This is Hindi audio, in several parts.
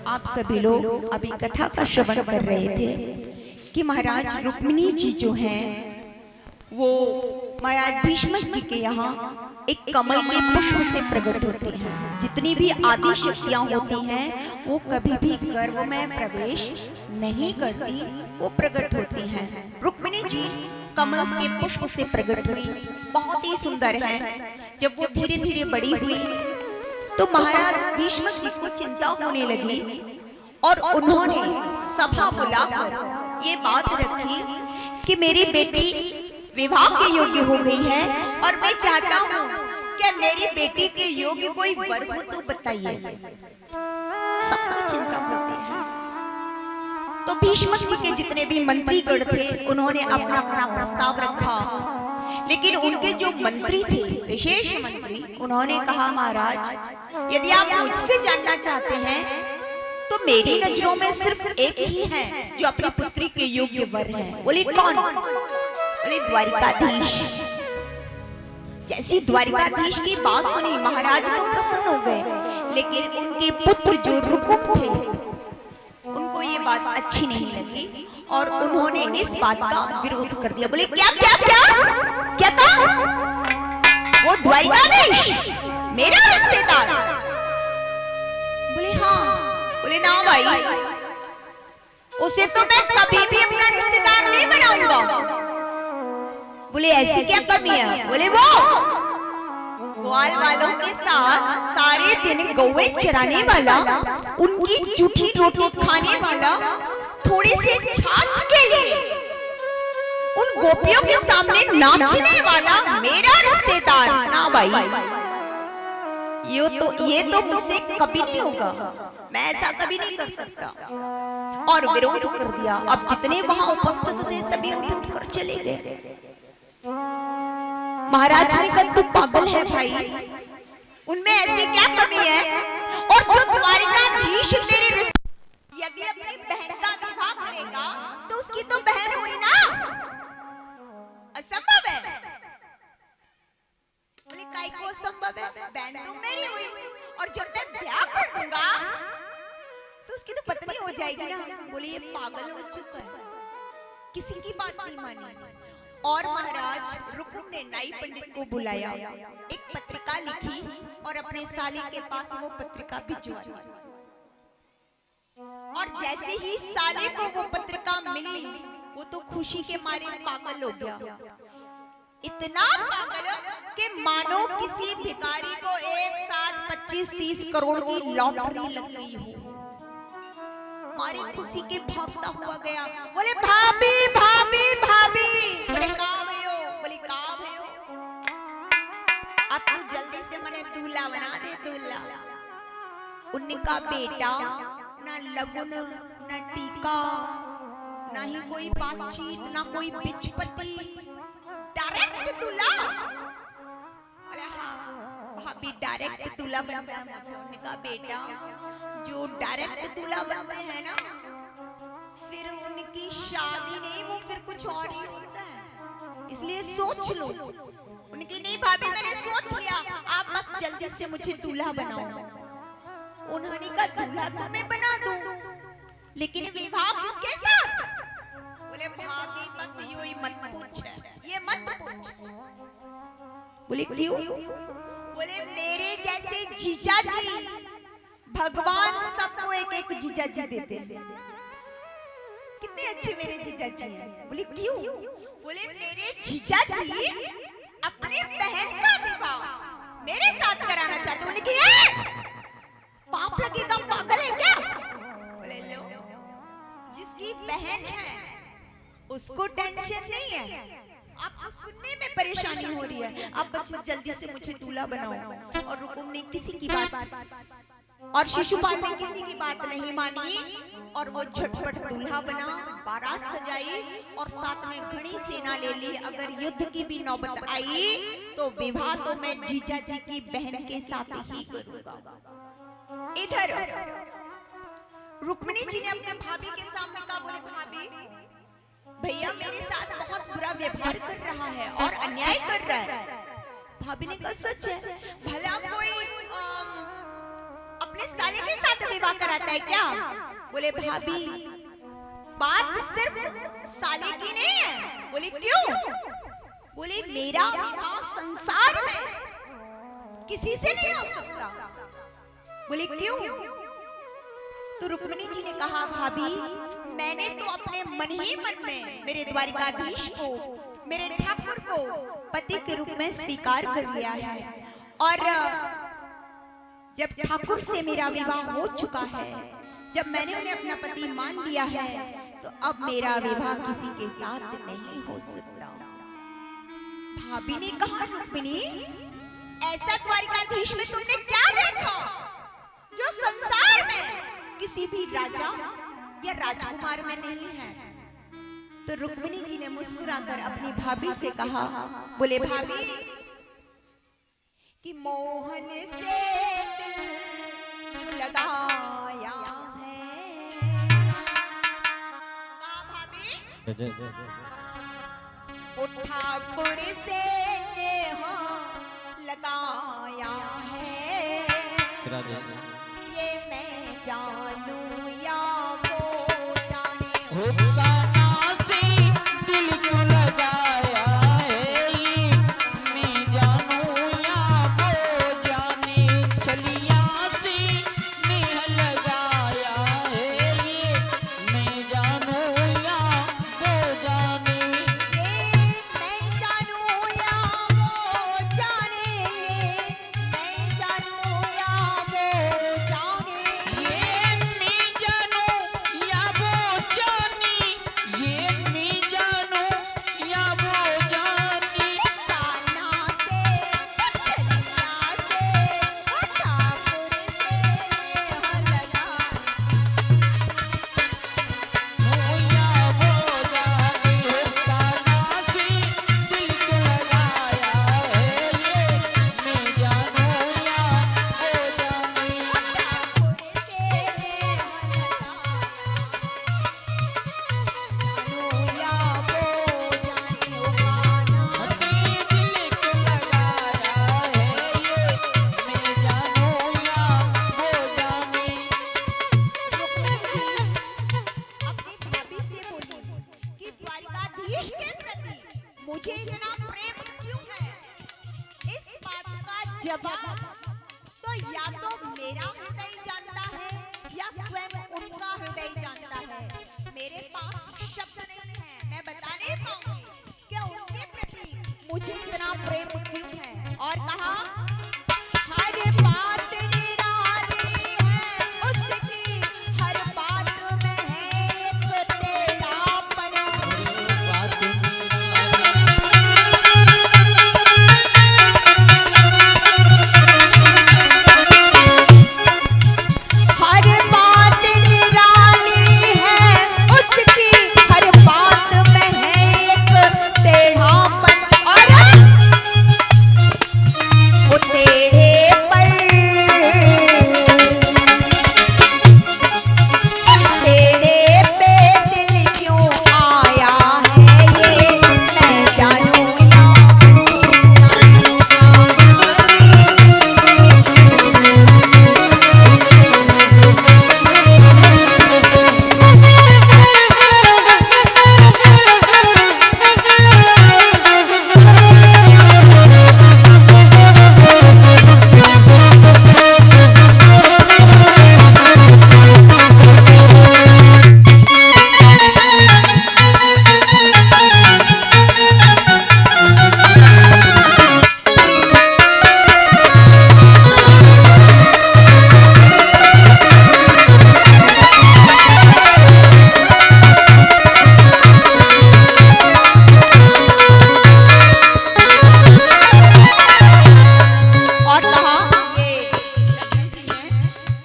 आप सभी लोग अभी कथा का श्रवण कर रहे थे कि महाराज रुक्मिणी जी जो हैं वो महाराज भीष्म जी के यहाँ एक कमल के पुष्प से प्रकट होती हैं। जितनी भी आदि शक्तियां होती हैं वो कभी भी गर्भ में प्रवेश नहीं करती, वो प्रकट होती हैं। रुक्मिणी जी कमल के पुष्प से प्रकट हुई, बहुत ही सुंदर है। जब वो धीरे धीरे बड़ी हुई तो महाराज भीष्म जी को चिंता होने लगी और उन्होंने सभा बुलाकर ये बात रखी कि मेरी बेटी विवाह के योग्य हो गई है और मैं चाहता हूँ कि मेरी बेटी के योग्य कोई वर हो तो बताइए। सबको चिंता होती है। तो भीष्म जी के जितने भी मंत्रीगण थे उन्होंने अपना अपना प्रस्ताव रखा, लेकिन उनके जो मंत्री थे, विशेष मंत्री, उन्होंने कहा महाराज यदि आप मुझसे जानना चाहते हैं तो मेरी नजरों में सिर्फ एक ही है जो अपनी पुत्री के योग्य वर है। बोले कौन? बोले द्वारिकाधीश। जैसी द्वारिकाधीश की बात सुनी महाराज तो प्रसन्न हो गए, लेकिन उनके पुत्र जो रुकुम थे उनको ये बात अच्छी नहीं लगी और उन्होंने इस बात का विरोध कर दिया। बोले क्या क्या क्या क्या था? वो द्वारिकाधीश मेरा रिश्तेदार? बोले हाँ। बोले ना भाई, उसे तो मैं कभी भी अपना रिश्तेदार नहीं बनाऊंगा। बोले ऐसी क्या कमी है? बोले वो ग्वाल वालों के साथ सारे दिन गौवे चराने वाला, उनकी जूठी रोटी खाने वाला, थोड़े से छाछ के लिए उन गोपियों के सामने नाचने वाला मेरा रिश्तेदार ना भाई। ये तो मुझसे कभी नहीं होगा, मैं ऐसा कभी नहीं कर सकता। और विरोध कर दिया। अब जितने वहां उपस्थित थे सभी उठ कर चले गए। महाराज ने कहा तू पागल है भाई, उनमें ऐसी क्या कमी है? और जो द्वारिकाधीश तेरे रिश्ते यदि अपनी बहन का विवाह करेगा तो उसकी तो बहन हुई ना, असंभव है। बोले काई को असंभव है? बहन तो मेरी हुई और जब मैं ब्याह कर दूंगा तो उसकी तो पत्नी हो जाएगी ना। बोले ये पागल हो चुका है, किसी की बात नहीं मानी। और महाराज रुकुम ने नाई पंडित को बुलाया, एक पत्रिका लिखी और अपने साली के पास वो पत्रिका भिजवा दी। और जैसे ही साली को वो पत्रिका मिली वो तो खुशी के मारे पागल हो गया। इतना पागल कि मानो किसी भिखारी को एक साथ 25-30 करोड़ की लॉटरी लग गई हो। मारी खुशी के भागता हुआ गया। बोले भाभी भाभी भाभी। बोले कहाँ भयो? बोले कहाँ भयो? अब तू जल्दी से मने दूल्हा बना दे, दूल्हा। उनका बेटा ना लगुन ना टीका, ना ही कोई बातचीत, ना कोई बिचपति, डायरेक्ट दूल्हा। अरे हाँ भाभी डायरेक्ट दूल्हा बनना है मुझे। उनका बेटा जो डायरेक्ट दूल्हा बनते हैं ना, फिर उनकी शादी नहीं, वो फिर कुछ और ही होता है। इसलिए सोच लो। उनकी नहीं भाभी मैंने सोच लिया, आप बस जल्दी से मुझे दूल्हा बनाओ। उन्होंने कहा दूल्हा तो मैं बना दूं, लेकिन विवाह किसके साथ? बोले भाभी बस यूं ही मत पूछ, ये मत पूछ। बोले क्यों? बोले मेरे जैसे जीजा जी, भगवान सबको एक एक जीजा जी देते हैं। कितने अच्छे मेरे जीजा जी हैं। बोले क्यों? बोले मेरे जीजा जी अपने बहन का विवाह मेरे साथ कराना चाहते। बोले कि पाप लगेगा, पागल है क्या? बोले लो, जिसकी बहन है उसको टेंशन नहीं है, आपको सुनने में परेशानी हो रही है। आप बच्चे जल्दी से मुझे दूल्हा बनाओ। और रुकुम ने किसी की बात और शिशुपाल ने किसी की बात नहीं मानी और वो झटपट दूल्हा बना, बारात सजाई और साथ में घनी सेना ले ली। अगर युद्ध की भी नौबत आई तो विवाह तो मैं जीजा जी की बहन के साथ ही करूंगा। इधर रुक्मिणी जी ने अपने भाभी के सामने कहा, बोले भाभी भैया मेरे साथ बहुत बुरा व्यवहार कर रहा है और अन्याय कर रहा है। भाभी ने कहा सच है, भला कोई अपने साले के साथ विवाह कराता है क्या? बोले भाभी बात सिर्फ साले की नहीं है। बोले क्यों? बोले मेरा विवाह संसार में किसी से नहीं हो सकता। बोले क्यों? तो रुक्मिणी जी ने कहा भाभी मैंने तो अपने मन ही मन में मेरे द्वारिकाधीश को, मेरे ठाकुर को पति के रूप में स्वीकार कर लिया है, और जब ठाकुर से मेरा विवाह हो चुका है, जब मैंने उन्हें अपना पति मान लिया है, तो अब मेरा विवाह किसी के साथ नहीं हो सकता। भाभी ने कहा रुक्मिणी ऐसा द्वारिकाधीश में तुमने क्या देखा जो संसार में किसी भी राजा या राजकुमार में नहीं है? तो रुक्मिणी जी ने मुस्कुराकर अपनी भाभी से कहा, बोले भाभी कि मोहन से दिल क्यों लगाया है? कहा भाभी वो ठाकुर से नेह लगाया है, ये मैं जानू या वो जाने। मुझे इतना प्रेम क्यों है? इस बात का जवाब तो या तो मेरा हृदय जानता है या स्वयं उनका हृदय जानता है। मेरे पास शब्द नहीं है, मैं बता नहीं पाऊंगी कि उनके प्रति मुझे इतना प्रेम क्यों है। और कहा हर बात निराली है उसकी, हर बात में है एक टेढ़ापन।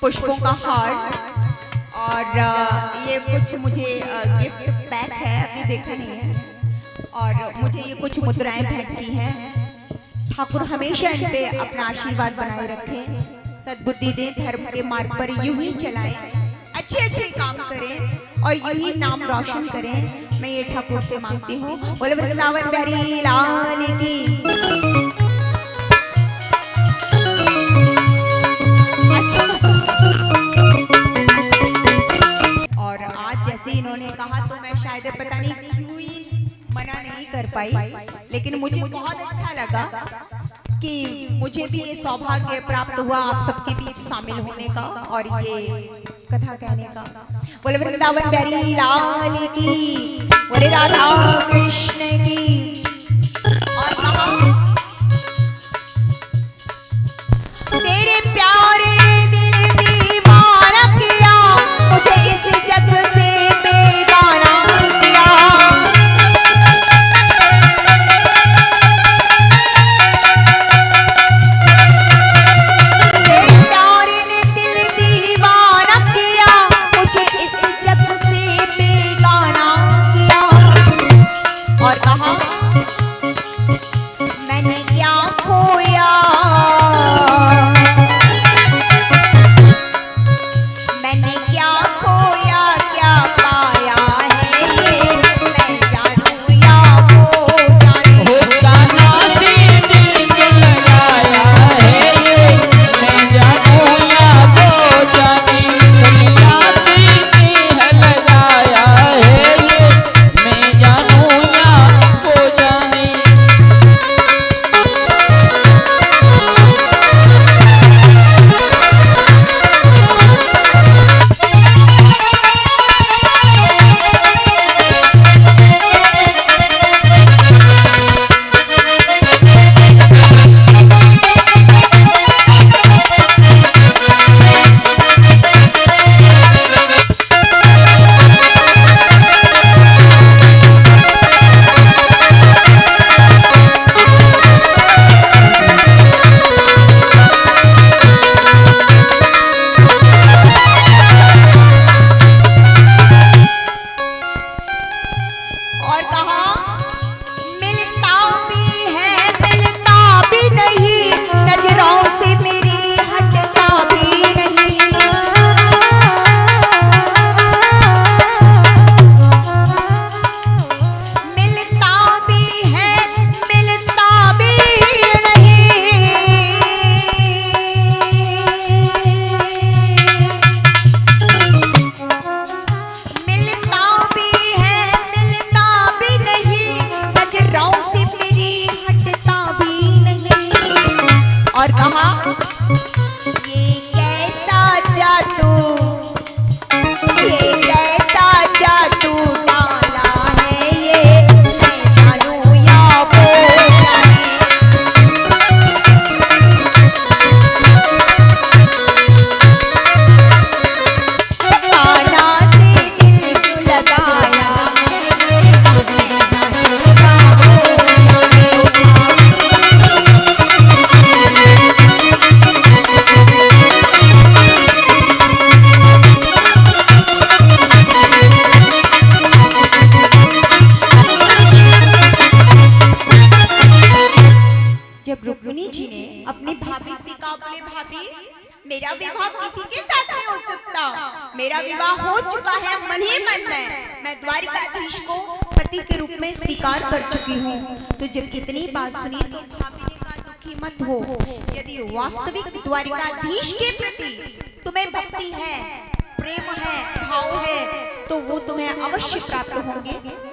पुष्पों का हार और ये कुछ मुझे गिफ्ट पैक है, अभी देखा नहीं है, और मुझे ये कुछ मुद्राएं भेंट की हैं। ठाकुर हमेशा इन पे अपना आशीर्वाद बनाए रखे, सद्बुद्धि दे, धर्म के मार्ग पर यूं ही चलाएं, अच्छे अच्छे काम करें और यूं ही नाम रोशन करें। मैं ये ठाकुर से मांगती हूँ। बोले वृंदावन बिहारी लाल की। अच्छा इन्होंने कहा तो मैं शायद पता नहीं क्यों ही मना नहीं कर पाई, लेकिन मुझे बहुत अच्छा लगा कि मुझे भी ये सौभाग्य प्राप्त हुआ आप सबके बीच शामिल होने का और ये कथा कहने का। बोले वृंदावन बिहारी लाल की, बोले राधा कृष्ण की। और कहा तेरे प्यार ने दिल दीवाना किया, मुझे इस जग से बेगाना किया। तेरे प्यार ने दिल दीवाना किया, मुझे इस जग से बेगाना किया। और कहा मैंने क्या खोया, मैंने क्या खोया क्या पाया है ये, मैं जानूं या वो जाने। हो जाना से दिल लगाया है ये, मैं जानूं या वो जाने। दुनिया से दिल लगाया है ये, मैं जानूं या वो जाने। और कहा मिलता भी है मिलता भी नहीं, नजरों से मेरी हटता भी नहीं। मिलता भी है मिलता भी नहीं। मिलता भी है मिलता भी नहीं, नजरों से मेरी हटता भी नहीं। और कहा ये कैसा जादू, ये कैसा जादू डाला है ये, मैं जानूं या वो जाने। काना से दिल लगाया है ये, मैं जानूं या वो जब रुक्मिणी जी ने अपनी भाभी से कहा, बोले भाभी मेरा विवाह किसी के साथ नहीं हो सकता, मेरा विवाह हो चुका है मन ही मन में, मैं द्वारिकाधीश को पति के रूप में स्वीकार कर चुकी हूँ। तो जब इतनी बात सुनी तो भाभी ने कहा दुखी मत हो, यदि वास्तविक द्वारिकाधीश के प्रति तुम्हें भक्ति है, प्रेम है, भाव है, तो वो तुम्हें अवश्य प्राप्त होंगे।